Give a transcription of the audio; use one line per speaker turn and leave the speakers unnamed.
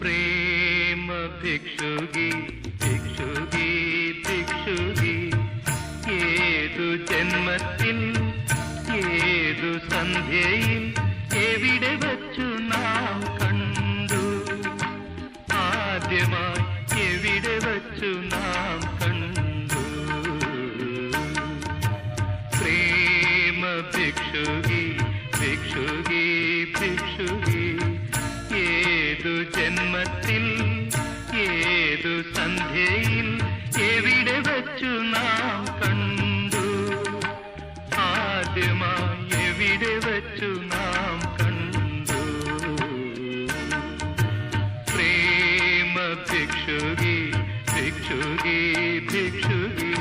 പ്രേമ ഭിക്ഷുകി ഭിക്ഷുകി ഭിക്ഷുകി ഏതു ജന്മത്തിൽ ഏതു സന്ധ്യയിൽ എവിടെ വച്ചു നാം കണ്ടു ആദ്യമായി എവിടെ വച്ചു നാം കണ്ടു പ്രേമ ഭിക്ഷുകി ഭിക്ഷുകി ഭിക്ഷുകി ഏതു ജന്മത്തിൽ ഏതു സന്ധ്യയിൽ എവിടെ വച്ചു നാം കണ്ടു ആദ്യമായി എവിടെ വച്ചു നാം കണ്ടു പ്രേമ ഭിക്ഷുകി ഭിക്ഷുകി ഭിക്ഷുകി